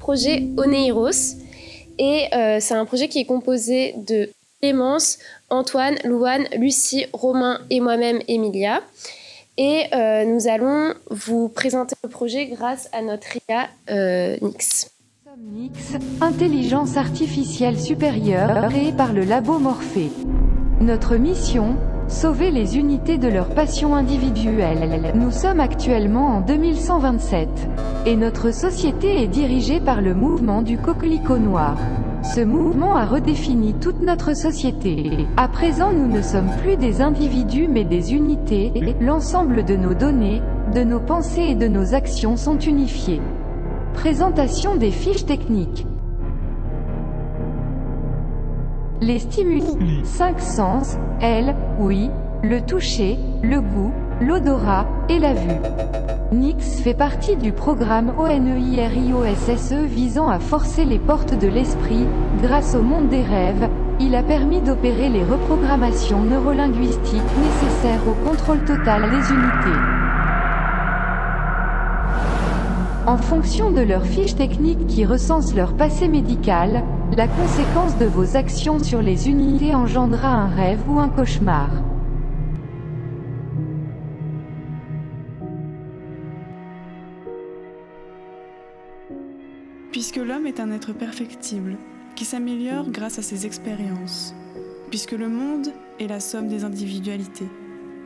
projet Oneiros. Et c'est un projet qui est composé de Clémence, Antoine, Louane, Lucie, Romain et moi-même, Emilia. Et nous allons vous présenter le projet grâce à notre IA Nix. Nix, intelligence artificielle supérieure créée par le labo Morphée. Notre mission, sauver les unités de leur passion individuelle. Nous sommes actuellement en 2127. Et notre société est dirigée par le mouvement du coquelicot noir. Ce mouvement a redéfini toute notre société. À présent, nous ne sommes plus des individus mais des unités. L'ensemble de nos données, de nos pensées et de nos actions sont unifiés. Présentation des fiches techniques. Les stimuli. 5 sens, oui, le toucher, le goût, l'odorat et la vue. Nix fait partie du programme ONEIRIOSSE visant à forcer les portes de l'esprit. Grâce au monde des rêves, il a permis d'opérer les reprogrammations neurolinguistiques nécessaires au contrôle total des unités. En fonction de leurs fiches techniques qui recensent leur passé médical, la conséquence de vos actions sur les unités engendrera un rêve ou un cauchemar. Puisque l'homme est un être perfectible, qui s'améliore grâce à ses expériences, puisque le monde est la somme des individualités,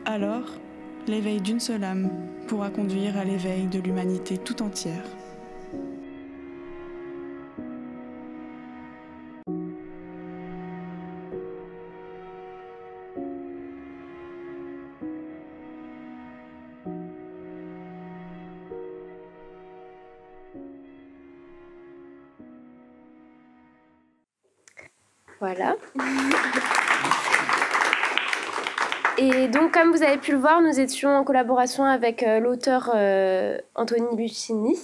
alors l'éveil d'une seule âme pourra conduire à l'éveil de l'humanité tout entière. Voilà. Et donc, comme vous avez pu le voir, nous étions en collaboration avec l'auteur Anthony Lucchini,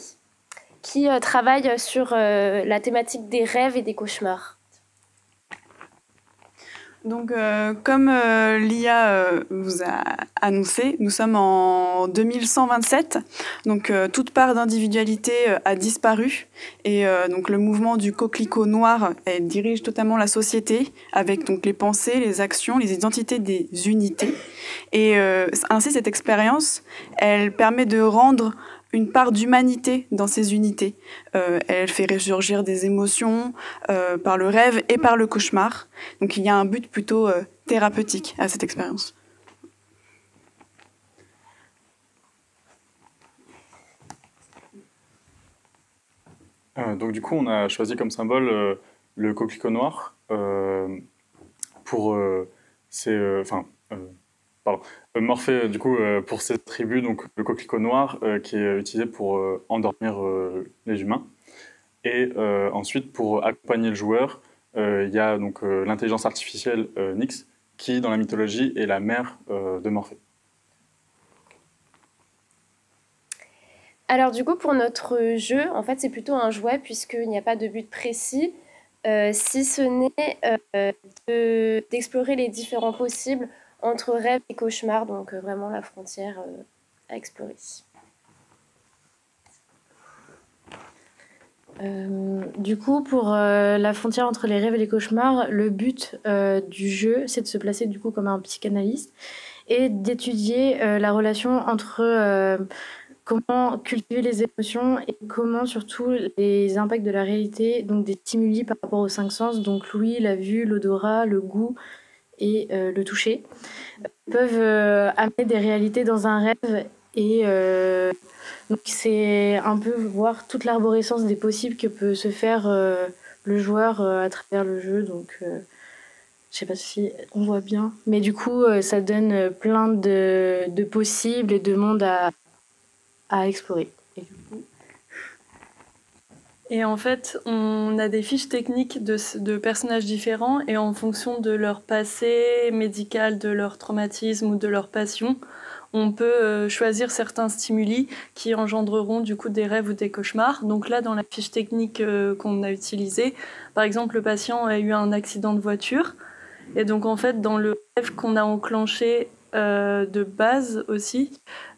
qui travaille sur la thématique des rêves et des cauchemars. Donc, comme l'IA vous a annoncé, nous sommes en 2127. Donc, toute part d'individualité a disparu. Et donc, le mouvement du coquelicot noir dirige totalement la société avec donc, les pensées, les actions, les identités des unités. Et ainsi, cette expérience, elle permet de rendre une part d'humanité dans ces unités. Elle fait ressurgir des émotions par le rêve et par le cauchemar. Donc il y a un but plutôt thérapeutique à cette expérience. Donc du coup, on a choisi comme symbole le coquelicot noir pour Morphée, du coup, pour cette tribu, donc le coquelicot noir, qui est utilisé pour endormir les humains. Et ensuite, pour accompagner le joueur, il y a donc l'intelligence artificielle Nix, qui, dans la mythologie, est la mère de Morphée. Alors du coup, pour notre jeu, en fait, c'est plutôt un jouet, puisqu'il n'y a pas de but précis, si ce n'est d'explorer les différents possibles entre rêve et cauchemar, donc vraiment la frontière à explorer. Du coup, pour la frontière entre les rêves et les cauchemars, le but du jeu, c'est de se placer du coup comme un psychanalyste et d'étudier la relation entre comment cultiver les émotions et comment surtout les impacts de la réalité, donc des stimuli par rapport aux 5 sens, donc l'ouïe, la vue, l'odorat, le goût et le toucher, peuvent amener des réalités dans un rêve. Et donc c'est un peu voir toute l'arborescence des possibles que peut se faire le joueur à travers le jeu. Donc je sais pas si on voit bien, mais du coup ça donne plein de possibles et de mondes à explorer. Et en fait, on a des fiches techniques de personnages différents et en fonction de leur passé médical, de leur traumatisme ou de leur passion, on peut choisir certains stimuli qui engendreront du coup des rêves ou des cauchemars. Donc là, dans la fiche technique qu'on a utilisée, par exemple, le patient a eu un accident de voiture. Et donc en fait, dans le rêve qu'on a enclenché de base aussi,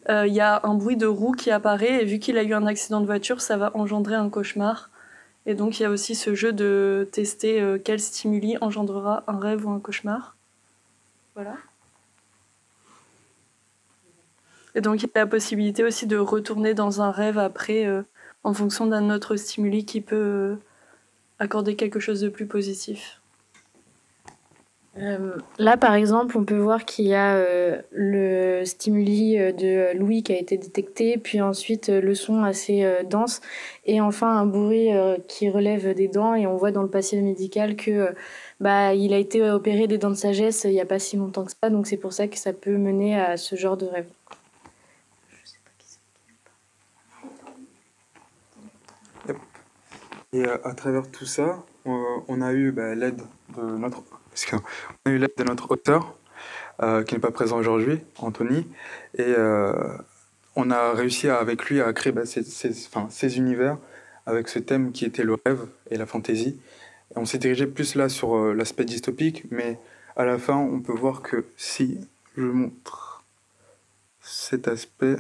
il y a un bruit de roue qui apparaît et vu qu'il a eu un accident de voiture, ça va engendrer un cauchemar. Et donc il y a aussi ce jeu de tester quel stimuli engendrera un rêve ou un cauchemar. Voilà. Et donc il y a la possibilité aussi de retourner dans un rêve après en fonction d'un autre stimuli qui peut accorder quelque chose de plus positif. Là, par exemple, on peut voir qu'il y a le stimuli de l'ouïe qui a été détecté, puis ensuite le son assez dense, et enfin un bruit qui relève des dents. Et on voit dans le passé médical que il a été opéré des dents de sagesse il n'y a pas si longtemps que ça, donc c'est pour ça que ça peut mener à ce genre de rêve. Et à travers tout ça, on a eu l'aide de notre... On a eu l'aide de notre auteur, qui n'est pas présent aujourd'hui, Anthony, et on a réussi avec lui à créer ces univers avec ce thème qui était le rêve et la fantaisie. Et on s'est dirigé plus là sur l'aspect dystopique, mais à la fin, on peut voir que si je montre cet aspect,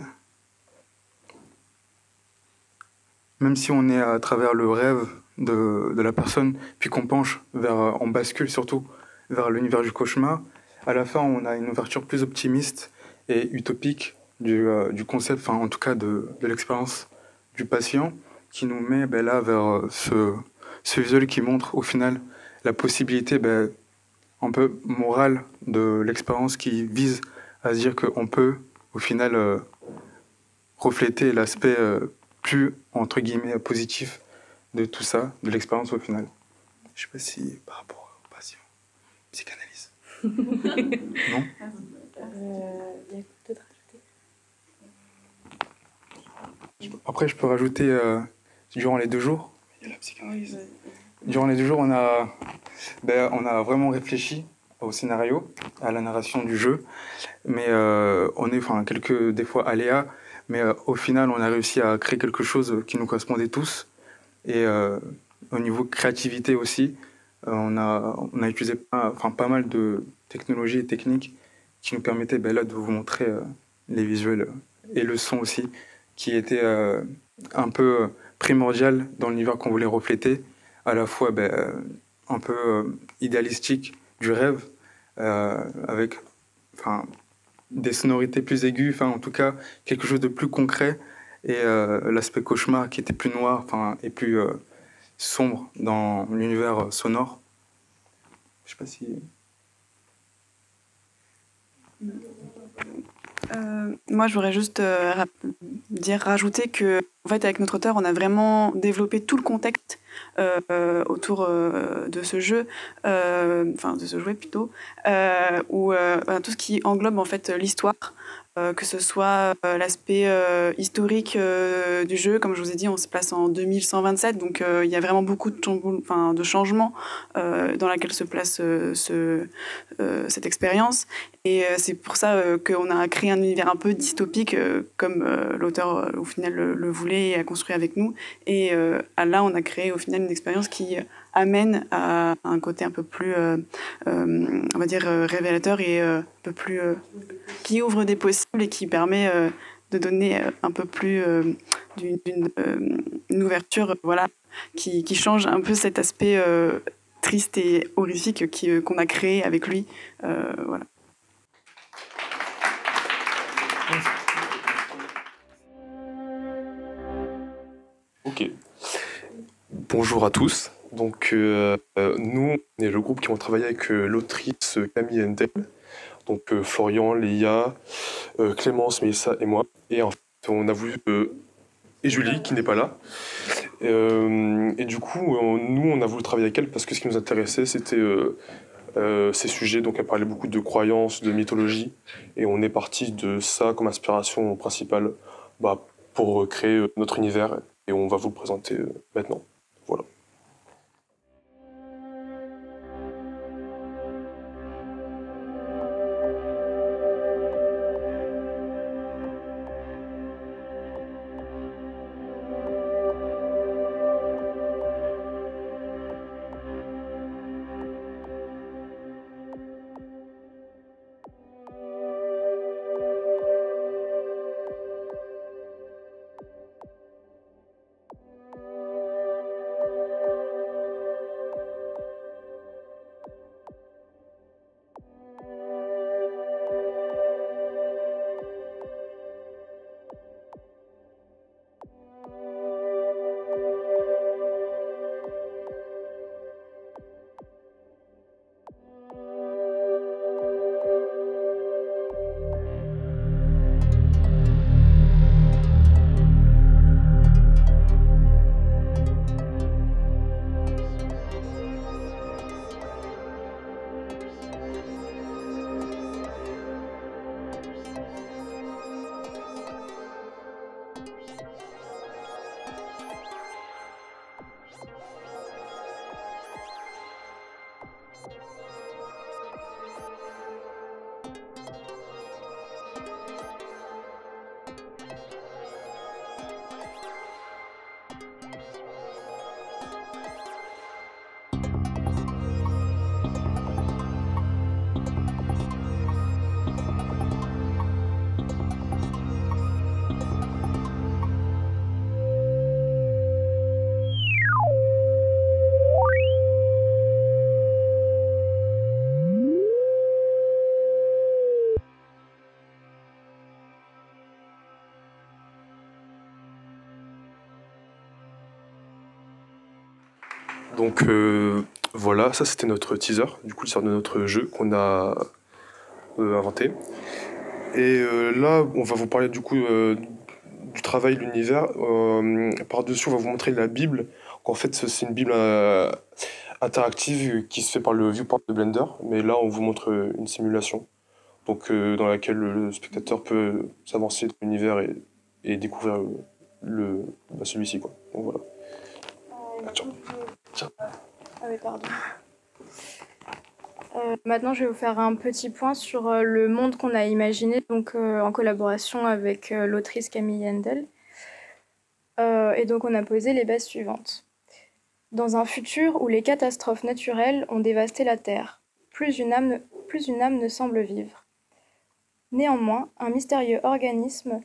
même si on est à travers le rêve de la personne, puis qu'on penche on bascule surtout vers l'univers du cauchemar, à la fin, on a une ouverture plus optimiste et utopique du concept, enfin en tout cas de l'expérience du patient, qui nous met là vers ce visuel qui montre au final la possibilité un peu morale de l'expérience, qui vise à se dire qu'on peut au final refléter l'aspect plus entre guillemets positif de tout ça, de l'expérience au final. Je sais pas si par rapport au patient, psychanalyse. Non. Après, je peux rajouter durant les 2 jours. Il y a la psychanalyse. Durant les 2 jours, on a vraiment réfléchi au scénario, à la narration du jeu, mais on est des fois aléas, mais au final, on a réussi à créer quelque chose qui nous correspondait tous. Et au niveau créativité aussi, on a utilisé pas mal de technologies et techniques qui nous permettaient là de vous montrer les visuels et le son aussi, qui était un peu primordial dans l'univers qu'on voulait refléter, à la fois un peu idéalistique du rêve, avec des sonorités plus aiguës, en tout cas quelque chose de plus concret, et l'aspect cauchemar qui était plus noir et plus sombre dans l'univers sonore. Je sais pas si... Moi, je voudrais juste rajouter que, en fait, avec notre auteur, on a vraiment développé tout le contexte autour de ce jeu, de ce jouet plutôt, où tout ce qui englobe en fait l'histoire. Que ce soit l'aspect historique du jeu. Comme je vous ai dit, on se place en 2127, donc il y a vraiment beaucoup de changements dans laquelle se place cette expérience. Et c'est pour ça qu'on a créé un univers un peu dystopique, comme l'auteur au final le voulait et a construit avec nous. Et là, on a créé au final une expérience qui amène à un côté un peu plus, on va dire, révélateur et un peu plus... qui ouvre des possibles et qui permet de donner un peu plus une ouverture qui change un peu cet aspect triste et horrifique qu'on a créé avec lui. Voilà. Ok. Bonjour à tous. Donc, nous, on est le groupe qui ont travaillé avec l'autrice Camille Endel. Donc, Florian, Léa, Clémence, Mélissa et moi. Et en fait, on a voulu... et Julie, qui n'est pas là. Et du coup, nous, on a voulu travailler avec elle parce que ce qui nous intéressait, c'était ces sujets. Donc, elle parlait beaucoup de croyances, de mythologie. Et on est parti de ça comme inspiration principale pour créer notre univers. Et on va vous le présenter maintenant. Voilà. Donc voilà, ça c'était notre teaser, du coup l'histoire de notre jeu qu'on a inventé. Et là, on va vous parler du coup du travail de l'univers. Par-dessus, on va vous montrer la Bible. En fait, c'est une Bible interactive qui se fait par le viewport de Blender, mais là, on vous montre une simulation, donc dans laquelle le spectateur peut s'avancer dans l'univers et découvrir celui-ci, quoi. Donc voilà. Tiens. Ah oui, pardon. Maintenant, je vais vous faire un petit point sur le monde qu'on a imaginé, donc en collaboration avec l'autrice Camille Handel. Et donc, on a posé les bases suivantes. Dans un futur où les catastrophes naturelles ont dévasté la Terre, plus une âme ne semble vivre. Néanmoins, un mystérieux organisme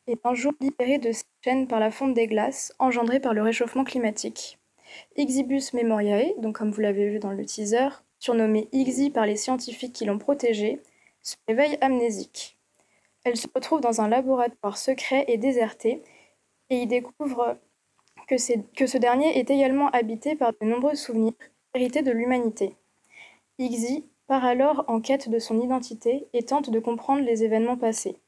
est un jour libéré de ses chaînes par la fonte des glaces engendrée par le réchauffement climatique. Ixibus memoriae, donc comme vous l'avez vu dans le teaser, surnommé Ixi par les scientifiques qui l'ont protégé, se réveille amnésique. Elle se retrouve dans un laboratoire secret et déserté et y découvre que ce dernier est également habité par de nombreux souvenirs hérités de l'humanité. Ixi part alors en quête de son identité et tente de comprendre les événements passés.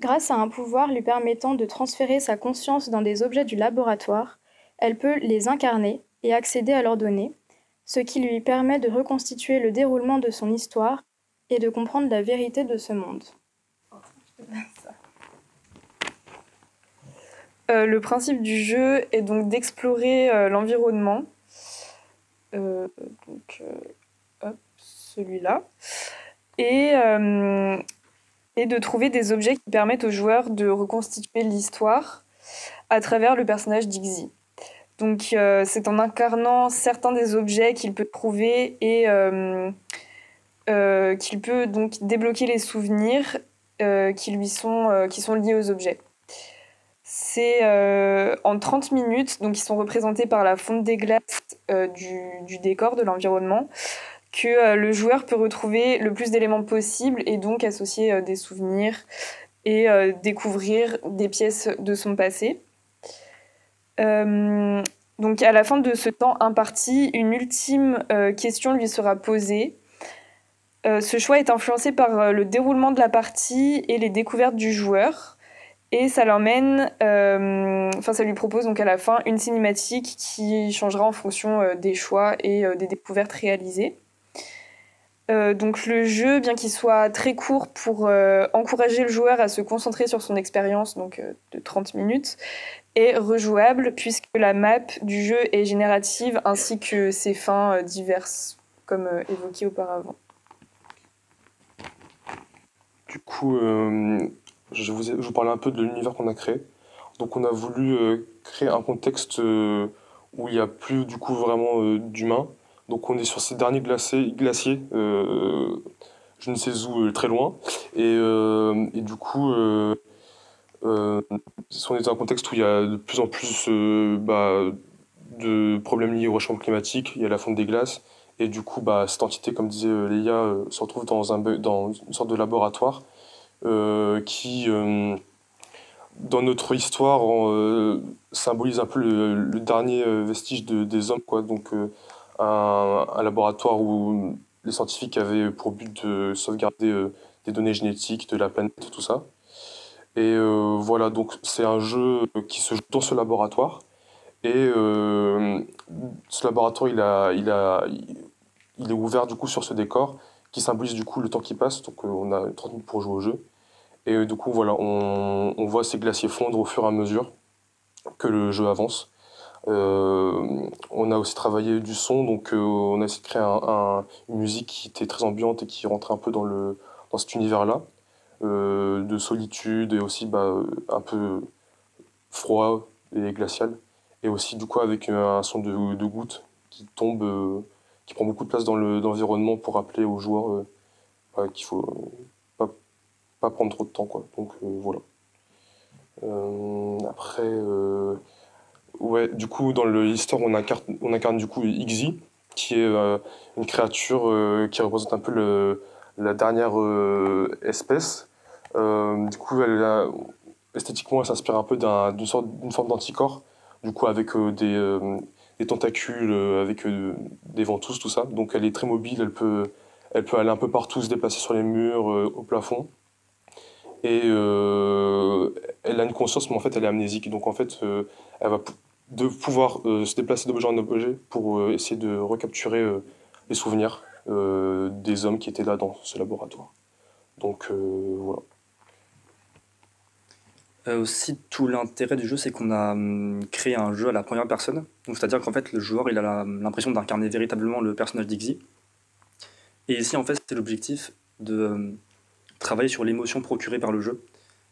Grâce à un pouvoir lui permettant de transférer sa conscience dans des objets du laboratoire, elle peut les incarner et accéder à leurs données, ce qui lui permet de reconstituer le déroulement de son histoire et de comprendre la vérité de ce monde. Le principe du jeu est donc d'explorer l'environnement, celui-là, et de trouver des objets qui permettent aux joueurs de reconstituer l'histoire à travers le personnage d'Ixi. Donc c'est en incarnant certains des objets qu'il peut trouver et qu'il peut donc débloquer les souvenirs qui sont liés aux objets. C'est en 30 minutes, donc ils sont représentés par la fonte des glaces du décor, de l'environnement, que le joueur peut retrouver le plus d'éléments possible et donc associer des souvenirs et découvrir des pièces de son passé. Donc à la fin de ce temps imparti, une ultime question lui sera posée. Ce choix est influencé par le déroulement de la partie et les découvertes du joueur. Et ça l'emmène, ça lui propose donc à la fin une cinématique qui changera en fonction des choix et des découvertes réalisées. Donc le jeu, bien qu'il soit très court pour encourager le joueur à se concentrer sur son expérience, donc de 30 minutes, est rejouable puisque la map du jeu est générative ainsi que ses fins diverses, comme évoqué auparavant. Du coup, je vous parlais un peu de l'univers qu'on a créé. Donc on a voulu créer un contexte où il n'y a plus du coup vraiment d'humains. Donc on est sur ces derniers glaciers, je ne sais où, très loin. Et du coup, on est dans un contexte où il y a de plus en plus de problèmes liés au réchauffement climatique. Il y a la fonte des glaces. Et du coup, cette entité, comme disait Léa, se retrouve dans une sorte de laboratoire qui, dans notre histoire, symbolise un peu le dernier vestige des hommes, quoi. Donc un laboratoire où les scientifiques avaient pour but de sauvegarder des données génétiques de la planète, tout ça. Et voilà, donc c'est un jeu qui se joue dans ce laboratoire. Et ce laboratoire, il est ouvert du coup sur ce décor qui symbolise du coup le temps qui passe. Donc on a 30 minutes pour jouer au jeu. Et du coup, voilà, on voit ces glaciers fondre au fur et à mesure que le jeu avance. On a aussi travaillé du son, donc on a essayé de créer une musique qui était très ambiante et qui rentrait un peu dans cet univers-là, de solitude et aussi un peu froid et glacial. Et aussi du coup avec un son de gouttes qui tombe, qui prend beaucoup de place dans l'environnement pour rappeler aux joueurs qu'il faut pas prendre trop de temps, quoi. Donc voilà. Après, ouais, du coup dans l'histoire on incarne du coup Ixi, qui est une créature qui représente un peu la dernière espèce. Du coup esthétiquement elle s'inspire un peu d'une forme d'anticorps, du coup avec des des tentacules avec des ventouses, tout ça. Donc elle est très mobile, elle peut aller un peu partout, se déplacer sur les murs, au plafond. Et elle a une conscience, mais en fait elle est amnésique. Donc en fait, elle va pouvoir se déplacer d'objet en objet pour essayer de recapturer les souvenirs des hommes qui étaient là dans ce laboratoire. Donc voilà. Aussi, tout l'intérêt du jeu, c'est qu'on a créé un jeu à la première personne. Donc, c'est-à-dire qu'en fait, le joueur il a l'impression d'incarner véritablement le personnage d'Ixie. Et ici, en fait, c'est l'objectif de travailler sur l'émotion procurée par le jeu.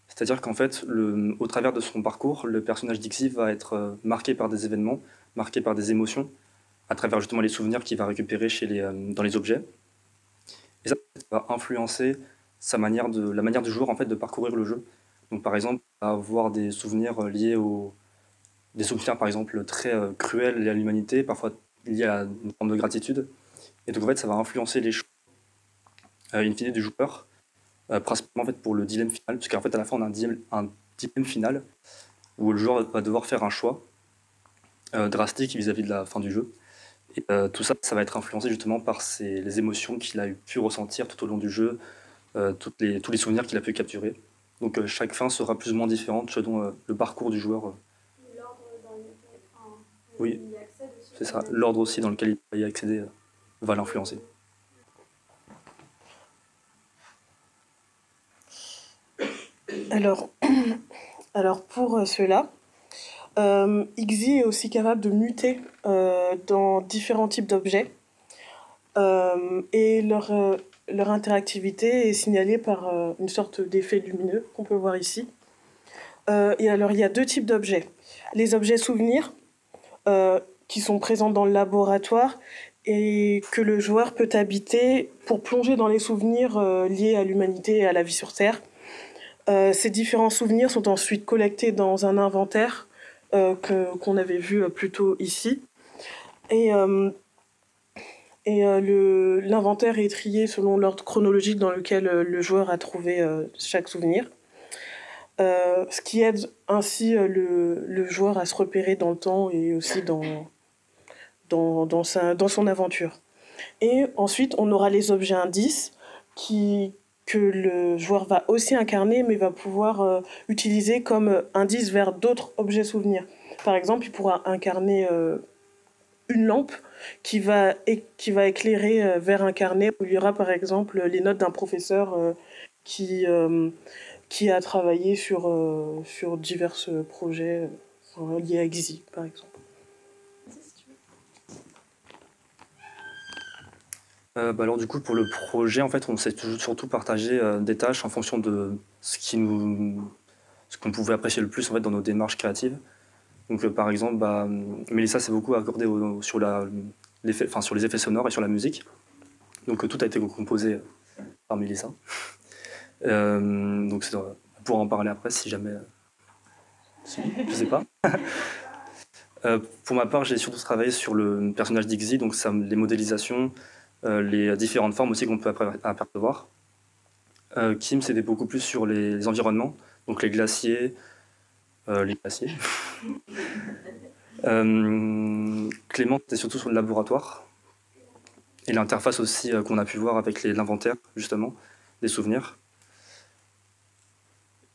C'est-à-dire qu'en fait, au travers de son parcours, le personnage d'Ixie va être marqué par des événements, marqué par des émotions, à travers justement les souvenirs qu'il va récupérer dans les objets. Et ça va influencer la manière du joueur en fait, de parcourir le jeu. Donc par exemple, avoir des souvenirs liés des souvenirs par exemple très cruels liés à l'humanité, parfois liés à une forme de gratitude. Et donc en fait, ça va influencer les choix in fine du joueur, principalement en fait, pour le dilemme final, parce qu'en fait à la fin on a un dilemme final où le joueur va devoir faire un choix drastique vis-à-vis de la fin du jeu. Et tout ça, ça va être influencé justement par les émotions qu'il a pu ressentir tout au long du jeu, tous les souvenirs qu'il a pu capturer. Donc chaque fin sera plus ou moins différente selon le parcours du joueur. L'ordre dans lequel oui, il y accède aussi. C'est ça. L'ordre aussi dans lequel il va y accéder va l'influencer. Alors pour cela, Ixie est aussi capable de muter dans différents types d'objets et leur interactivité est signalée par une sorte d'effet lumineux qu'on peut voir ici. Et alors, il y a deux types d'objets. Les objets souvenirs, qui sont présents dans le laboratoire et que le joueur peut habiter pour plonger dans les souvenirs liés à l'humanité et à la vie sur Terre. Ces différents souvenirs sont ensuite collectés dans un inventaire qu'on avait vu plus tôt ici. Et l'inventaire est trié selon l'ordre chronologique dans lequel le joueur a trouvé chaque souvenir. Ce qui aide ainsi le joueur à se repérer dans le temps et aussi dans son aventure. Et ensuite, on aura les objets indices que le joueur va aussi incarner, mais va pouvoir utiliser comme indice vers d'autres objets souvenirs. Par exemple, il pourra incarner une lampe qui va éclairer vers un carnet où il y aura par exemple les notes d'un professeur qui a travaillé sur divers projets liés à Ixie, par exemple. Alors du coup, pour le projet, en fait, on s'est surtout partagé des tâches en fonction de ce qu'on pouvait apprécier le plus en fait, dans nos démarches créatives. Donc par exemple, Mélissa s'est beaucoup accordée sur les effets sonores et sur la musique. Donc tout a été composé par Mélissa. Donc on pourra en parler après si jamais... je sais pas. Pour ma part, j'ai surtout travaillé sur le personnage d'Ixie, donc les modélisations, les différentes formes aussi qu'on peut apercevoir. Kim, c'était beaucoup plus sur les environnements, donc les glaciers. Clément, c'était surtout sur le laboratoire. Et l'interface aussi qu'on a pu voir avec l'inventaire, justement, des souvenirs.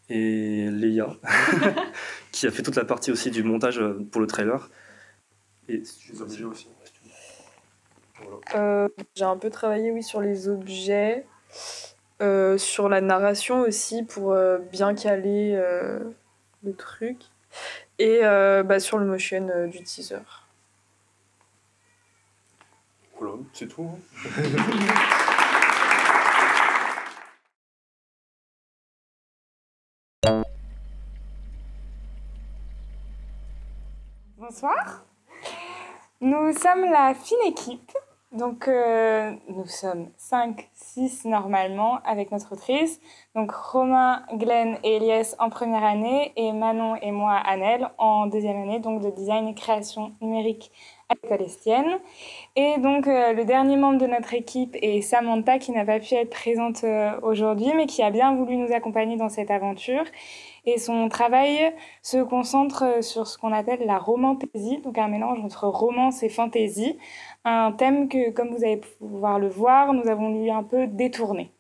Et Léa, qui a fait toute la partie aussi du montage pour le trailer. Et les objets aussi. J'ai un peu travaillé sur les objets, sur la narration aussi pour bien caler le truc, et sur le motion du teaser. Voilà, c'est tout. Bonsoir. Nous sommes la fine équipe. Donc, nous sommes 5-6 normalement avec notre autrice. Donc, Romain, Glenn et Elias en première année et Manon et moi, Annelle, en deuxième année donc de design et création numérique à l'école Estienne. Et donc, le dernier membre de notre équipe est Samantha, qui n'a pas pu être présente aujourd'hui, mais qui a bien voulu nous accompagner dans cette aventure. Et son travail se concentre sur ce qu'on appelle la romantaisie, donc un mélange entre romance et fantaisie, un thème que, comme vous allez pouvoir le voir, nous avons lui un peu détourné.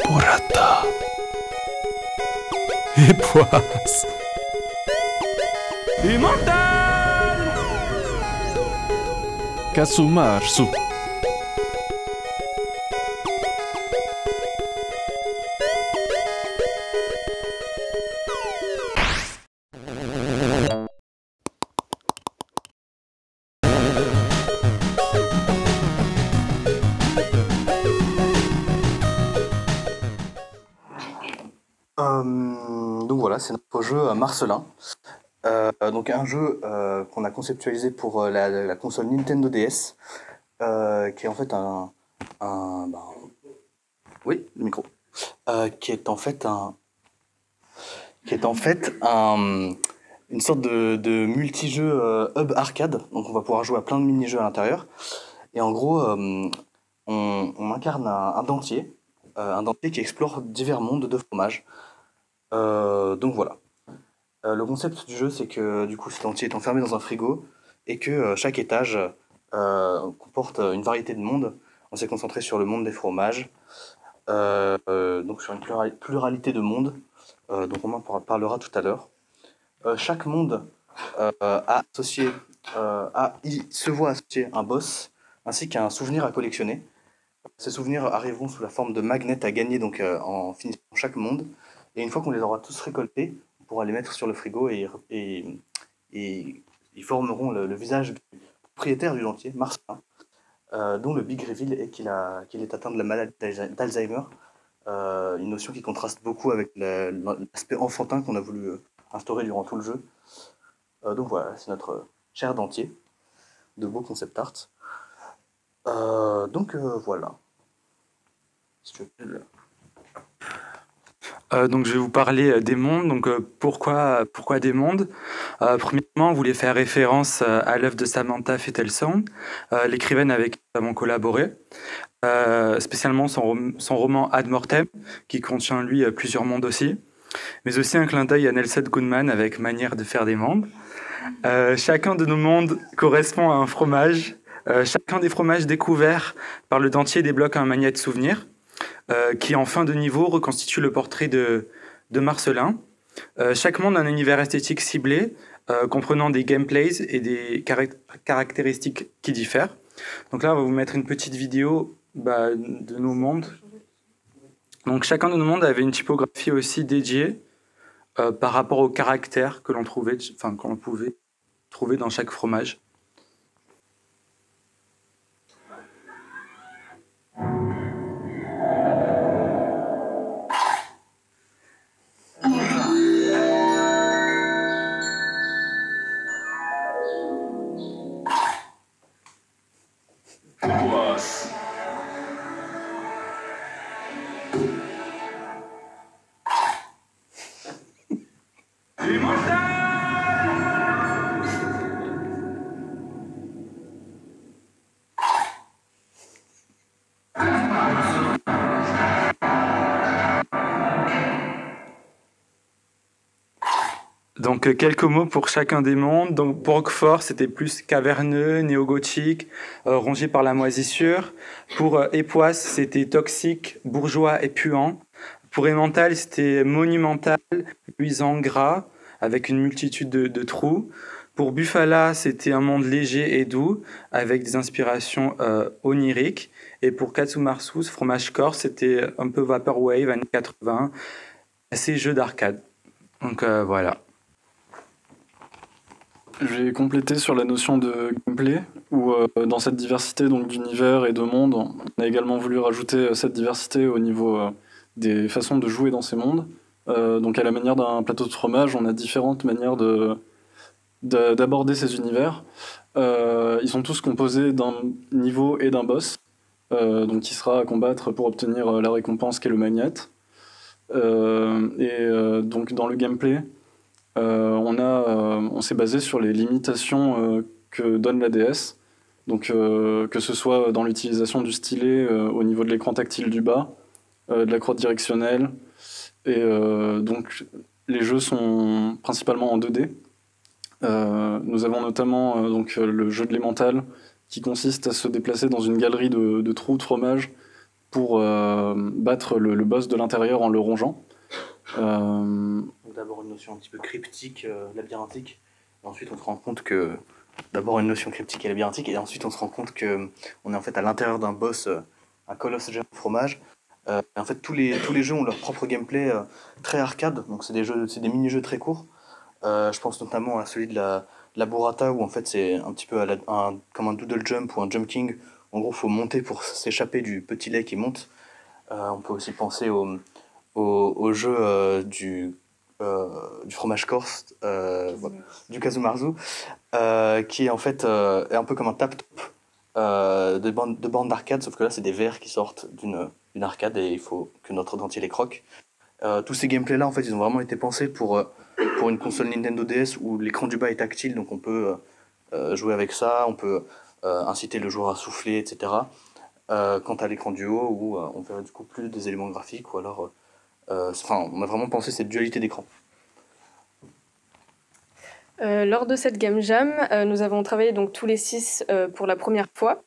Burrata. Epoas. Immortal. Kasumarsu. Donc voilà, c'est notre jeu Marcelin. Donc un jeu qu'on a conceptualisé pour la console Nintendo DS, qui est en fait oui, le micro. Qui est en fait une sorte de multi-jeu hub arcade. Donc on va pouvoir jouer à plein de mini-jeux à l'intérieur. Et en gros, on incarne un dentier qui explore divers mondes de fromage. Donc voilà. Le concept du jeu, c'est que du coup, ce dentier est enfermé dans un frigo et que chaque étage comporte une variété de mondes. On s'est concentré sur le monde des fromages, donc sur une pluralité de mondes, dont Romain parlera tout à l'heure. Chaque monde se voit associer un boss ainsi qu'un souvenir à collectionner. Ces souvenirs arriveront sous la forme de magnets à gagner donc, en finissant chaque monde. Et une fois qu'on les aura tous récoltés, on pourra les mettre sur le frigo et ils formeront le visage du propriétaire du dentier, Marcelin, dont le big reveal est qu'il est atteint de la maladie d'Alzheimer, une notion qui contraste beaucoup avec l'aspect enfantin qu'on a voulu instaurer durant tout le jeu. Donc voilà, c'est notre cher dentier, de beau concept art. Donc voilà. Si tu veux... Donc je vais vous parler des mondes. Donc pourquoi des mondes? Premièrement, on voulait faire référence à l'œuvre de Samantha Fettelson, l'écrivaine avec qui nous avons collaboré, spécialement son roman Ad Mortem, qui contient lui plusieurs mondes aussi, mais aussi un clin d'œil à Nelson Goodman avec Manière de faire des mondes. Chacun de nos mondes correspond à un fromage. Chacun des fromages découverts par le dentier débloque un magnet de souvenir. Qui en fin de niveau reconstitue le portrait de Marcelin. Chaque monde a un univers esthétique ciblé, comprenant des gameplays et des caractéristiques qui diffèrent. Donc là, on va vous mettre une petite vidéo de nos mondes. Donc chacun de nos mondes avait une typographie aussi dédiée par rapport aux caractères que l'on pouvait trouver dans chaque fromage. Donc quelques mots pour chacun des mondes. Donc pour Roquefort, c'était plus caverneux, néo-gothique, rongé par la moisissure. Pour Epoas, c'était toxique, bourgeois et puant. Pour Emmental, c'était monumental, luisant, gras, avec une multitude de trous. Pour Bufala, c'était un monde léger et doux, avec des inspirations oniriques. Et pour Katsumarsu, fromage corse, c'était un peu vaporwave, années 80, assez jeu d'arcade. Donc voilà. Je vais compléter sur la notion de gameplay, où dans cette diversité donc, d'univers et de mondes, on a également voulu rajouter cette diversité au niveau des façons de jouer dans ces mondes. Donc à la manière d'un plateau de fromage, on a différentes manières d'aborder ces univers. Ils sont tous composés d'un niveau et d'un boss, donc qui sera à combattre pour obtenir la récompense qu'est le magnète. Donc dans le gameplay, on s'est basé sur les limitations que donne la DS, donc que ce soit dans l'utilisation du stylet au niveau de l'écran tactile du bas, de la croix directionnelle, et donc les jeux sont principalement en 2D. Nous avons notamment donc, le jeu de l'Emmental qui consiste à se déplacer dans une galerie de trous de fromage pour battre le boss de l'intérieur en le rongeant. D'abord une notion un petit peu cryptique, labyrinthique, et ensuite on se rend compte que... D'abord une notion cryptique et labyrinthique, et ensuite on se rend compte qu'on est en fait à l'intérieur d'un boss, un colosse géant de fromage. Et en fait tous les jeux ont leur propre gameplay très arcade, donc c'est des mini-jeux très courts. Je pense notamment à celui de la burrata, où en fait c'est un petit peu comme un doodle jump ou un jump king. En gros, il faut monter pour s'échapper du petit lait qui monte. On peut aussi penser au jeu du fromage corse, du Kazumarzu, qui est en fait est un peu comme un tap-top de bande d'arcade, sauf que là c'est des verres qui sortent d'une arcade et il faut que notre dentier les croque. Tous ces gameplays là en fait ils ont vraiment été pensés pour une console Nintendo DS où l'écran du bas est tactile, donc on peut jouer avec ça, on peut inciter le joueur à souffler, etc. Quant à l'écran du haut, où on verrait du coup plus des éléments graphiques, ou alors on a vraiment pensé cette dualité d'écran. Lors de cette Game Jam, nous avons travaillé donc tous les 6 pour la première fois.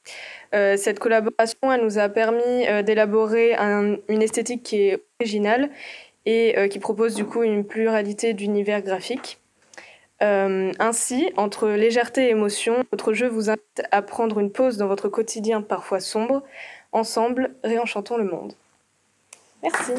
Cette collaboration elle nous a permis d'élaborer une esthétique qui est originale et qui propose du coup une pluralité d'univers graphiques. Ainsi, entre légèreté et émotion, votre jeu vous invite à prendre une pause dans votre quotidien parfois sombre. Ensemble, réenchantons le monde. Merci.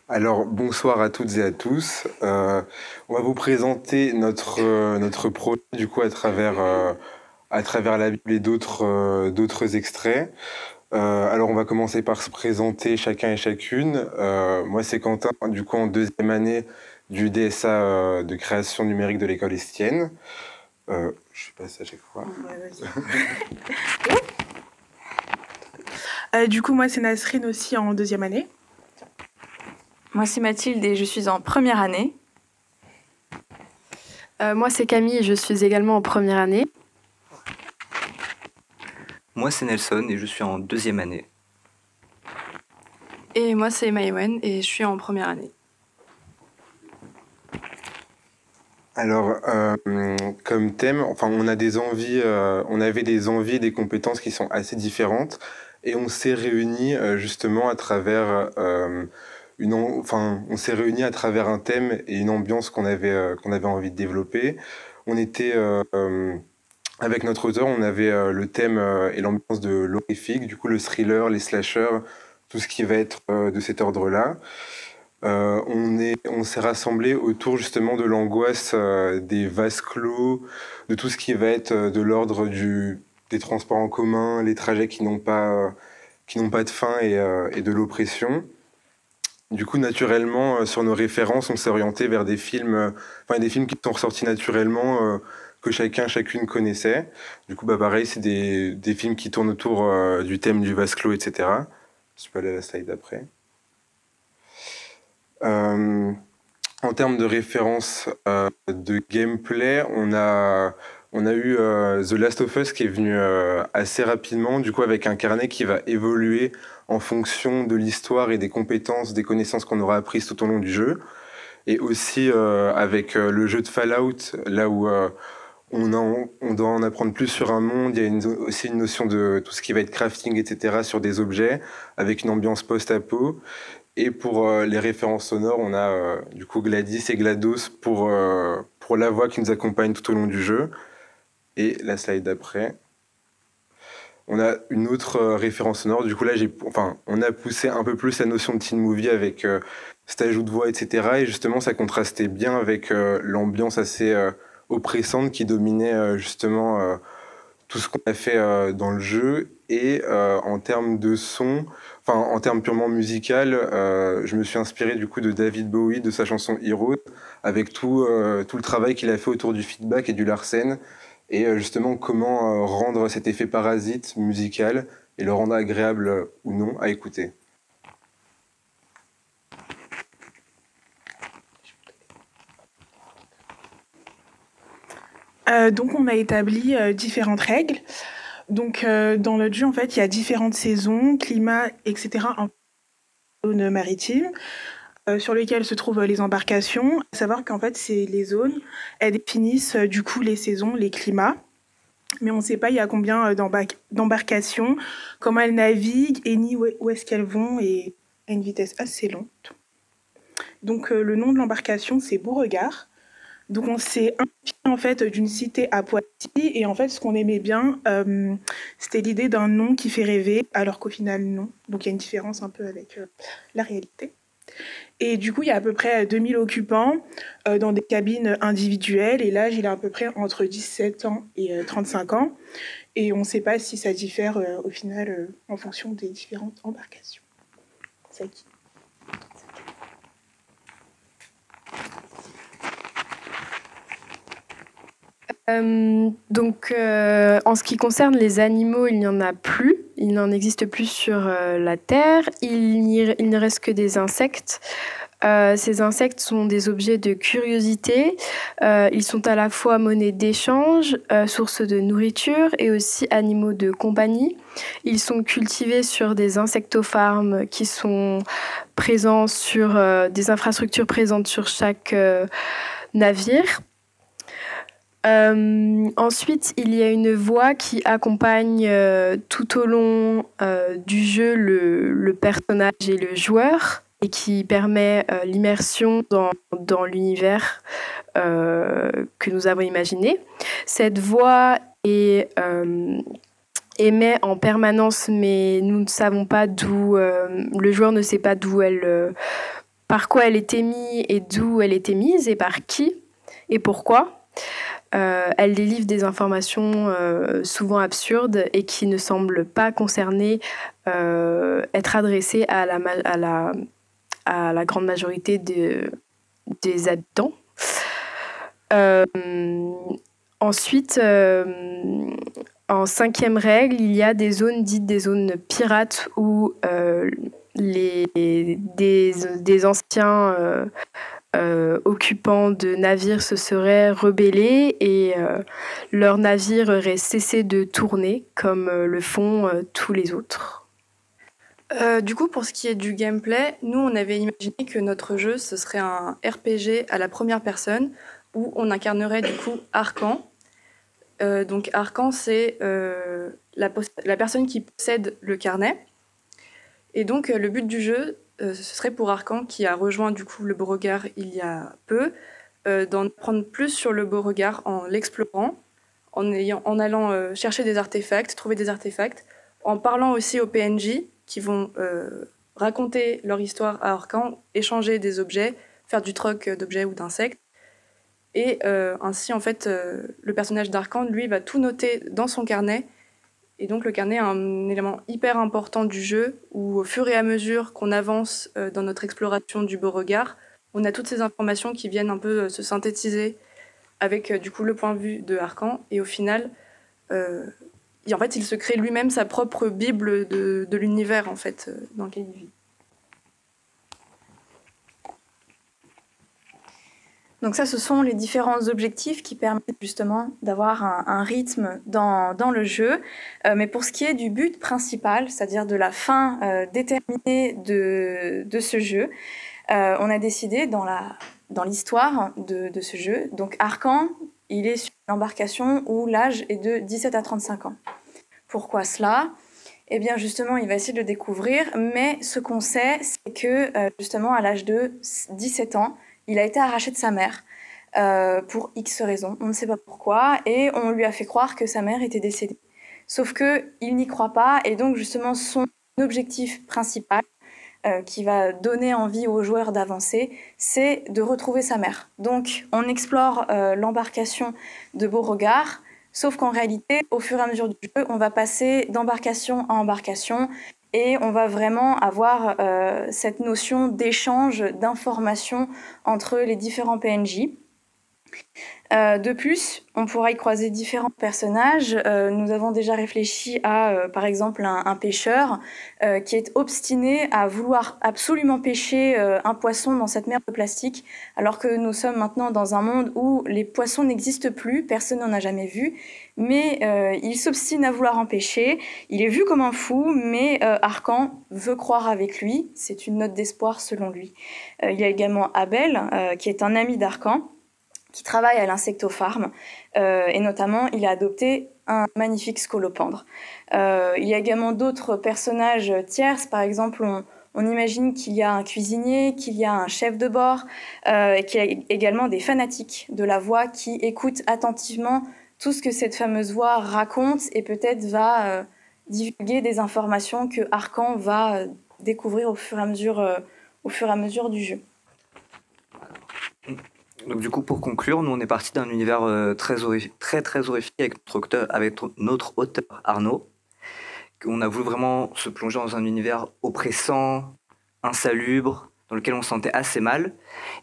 Alors, bonsoir à toutes et à tous. On va vous présenter notre projet du coup à travers la Bible et d'autres extraits. Alors, on va commencer par se présenter chacun et chacune. Moi, c'est Quentin, du coup, en 2e année du DSA de création numérique de l'école Estienne. Je passe à chaque fois. Du coup, moi, c'est Nasrine aussi en 2e année. Moi, c'est Mathilde et je suis en 1re année. Moi, c'est Camille et je suis également en 1re année. Moi, c'est Nelson et je suis en 2e année. Et moi, c'est Maïwen et je suis en 1re année. Alors, comme thème, enfin, on a des envies, on avait des envies, des compétences qui sont assez différentes, et on s'est réunis justement à travers on s'est réunis à travers un thème et une ambiance qu'on avait envie de développer. On était avec notre auteur, on avait le thème et l'ambiance de l'horrifique, du coup le thriller, les slashers, tout ce qui va être de cet ordre-là. On s'est rassemblés autour justement de l'angoisse des vases clos, de tout ce qui va être de l'ordre des transports en commun, les trajets qui n'ont pas de fin et de l'oppression. Du coup, naturellement, sur nos références, on s'est orienté vers des films qui sont ressortis naturellement, que chacune connaissait. Du coup, pareil, c'est des films qui tournent autour du thème du vase clos, etc. Je peux aller à la slide d'après. En termes de références de gameplay, on a eu The Last of Us qui est venu assez rapidement, du coup avec un carnet qui va évoluer en fonction de l'histoire et des compétences, des connaissances qu'on aura apprises tout au long du jeu. Et aussi avec le jeu de Fallout, là où on doit en apprendre plus sur un monde, il y a aussi une notion de tout ce qui va être crafting, etc. sur des objets, avec une ambiance post-apo. Et pour les références sonores, on a du coup Gladys et GLaDOS pour la voix qui nous accompagne tout au long du jeu. Et la slide d'après. On a une autre référence sonore. Du coup, là, on a poussé un peu plus la notion de teen movie avec cet ajout de voix, etc. Et justement, ça contrastait bien avec l'ambiance assez oppressante qui dominait justement tout ce qu'on a fait dans le jeu. Et en termes de son, en termes purement musical, je me suis inspiré du coup de David Bowie, de sa chanson Heroes, avec tout le travail qu'il a fait autour du feedback et du Larsen. Et justement, comment rendre cet effet parasite musical et le rendre agréable ou non à écouter. Donc, on a établi différentes règles. Donc, dans notre jeu, en fait, il y a différentes saisons, climats, etc. en zone maritime. Sur lesquelles se trouvent les embarcations. À savoir qu'en fait, c'est les zones, elles définissent du coup les saisons, les climats. Mais on ne sait pas il y a combien d'embarcations, comment elles naviguent et ni où est-ce qu'elles vont et à une vitesse assez lente. Donc le nom de l'embarcation, c'est Beauregard. Donc on s'est inspiré en fait d'une cité à Poitiers et en fait ce qu'on aimait bien, c'était l'idée d'un nom qui fait rêver alors qu'au final non. Donc il y a une différence un peu avec la réalité. Et du coup, il y a à peu près 2000 occupants dans des cabines individuelles. Et l'âge, il est à peu près entre 17 ans et 35 ans. Et on ne sait pas si ça diffère au final en fonction des différentes embarcations. C'est qui ? Donc, en ce qui concerne les animaux, il n'y en a plus. Il n'en existe plus sur la Terre. Il ne reste que des insectes. Ces insectes sont des objets de curiosité. Ils sont à la fois monnaie d'échange, source de nourriture et aussi animaux de compagnie. Ils sont cultivés sur des insectofarmes qui sont présents sur des infrastructures présentes sur chaque navire. Ensuite, il y a une voix qui accompagne tout au long du jeu le personnage et le joueur et qui permet l'immersion dans l'univers que nous avons imaginé. Cette voix émet en permanence, mais nous ne savons pas d'où, le joueur ne sait pas par quoi elle est émise et d'où elle est émise et par qui et pourquoi. Elle délivre des informations souvent absurdes et qui ne semblent pas concerner, être adressées à la grande majorité des habitants. Ensuite, en 5e règle, il y a des zones dites des zones pirates où des anciens occupants de navires se seraient rebellés et leurs navires auraient cessé de tourner comme le font tous les autres. Du coup, pour ce qui est du gameplay, nous, on avait imaginé que notre jeu, ce serait un RPG à la première personne où on incarnerait du coup Arcan. Donc Arcan, c'est la personne qui possède le carnet. Et donc le but du jeu, ce serait pour Arcan, qui a rejoint du coup le Beauregard il y a peu, d'en apprendre plus sur le Beauregard en l'explorant, en allant chercher des artefacts, trouver des artefacts, en parlant aussi aux PNJ qui vont raconter leur histoire à Arcan, échanger des objets, faire du troc d'objets ou d'insectes. Et ainsi, en fait, le personnage d'Arcan, lui, va tout noter dans son carnet. Et donc, le carnet est un élément hyper important du jeu, où au fur et à mesure qu'on avance dans notre exploration du Beauregard, on a toutes ces informations qui viennent un peu se synthétiser avec, du coup, le point de vue de Arcan. Et au final, en fait, il se crée lui-même sa propre bible de l'univers, en fait, dans lequel il vit. Donc ça, ce sont les différents objectifs qui permettent justement d'avoir un rythme dans le jeu. Mais pour ce qui est du but principal, c'est-à-dire de la fin déterminée de ce jeu, on a décidé dans l'histoire de ce jeu. Donc Arcan, il est sur une embarcation où l'âge est de 17 à 35 ans. Pourquoi cela ? Eh bien justement, il va essayer de le découvrir, mais ce qu'on sait, c'est que justement à l'âge de 17 ans, il a été arraché de sa mère pour X raisons, on ne sait pas pourquoi, et on lui a fait croire que sa mère était décédée. Sauf qu'il n'y croit pas, et donc justement son objectif principal, qui va donner envie aux joueurs d'avancer, c'est de retrouver sa mère. Donc on explore l'embarcation de Beauregard, sauf qu'en réalité, au fur et à mesure du jeu, on va passer d'embarcation à embarcation, et on va vraiment avoir cette notion d'échange d'informations entre les différents PNJ. De plus, on pourra y croiser différents personnages. Nous avons déjà réfléchi à, par exemple, un pêcheur qui est obstiné à vouloir absolument pêcher un poisson dans cette mer de plastique, alors que nous sommes maintenant dans un monde où les poissons n'existent plus, personne n'en a jamais vu, mais il s'obstine à vouloir en pêcher. Il est vu comme un fou, mais Arcan veut croire avec lui. C'est une note d'espoir selon lui. Il y a également Abel, qui est un ami d'Arcan, qui travaille à l'Insectofarm, et notamment il a adopté un magnifique scolopendre. Il y a également d'autres personnages tierces, par exemple on imagine qu'il y a un cuisinier, qu'il y a un chef de bord, et qu'il y a également des fanatiques de la voix qui écoutent attentivement tout ce que cette fameuse voix raconte et peut-être va divulguer des informations que Arcan va découvrir au fur et à mesure du jeu. Donc du coup, pour conclure, nous on est parti d'un univers très horrifique avec notre auteur Arnaud. On a voulu vraiment se plonger dans un univers oppressant, insalubre, dans lequel on se sentait assez mal.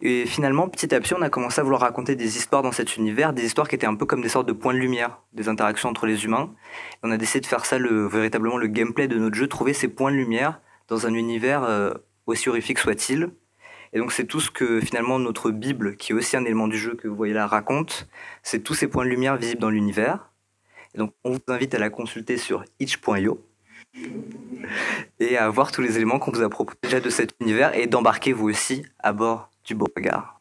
Et finalement, petit à petit, on a commencé à vouloir raconter des histoires dans cet univers, des histoires qui étaient un peu comme des sortes de points de lumière, des interactions entre les humains. Et on a décidé de faire ça véritablement le gameplay de notre jeu, trouver ces points de lumière dans un univers aussi horrifique soit-il. Et donc c'est tout ce que finalement notre Bible, qui est aussi un élément du jeu que vous voyez là, raconte. C'est tous ces points de lumière visibles dans l'univers. Et donc on vous invite à la consulter sur itch.io et à voir tous les éléments qu'on vous a proposés déjà de cet univers et d'embarquer vous aussi à bord du Beauregard.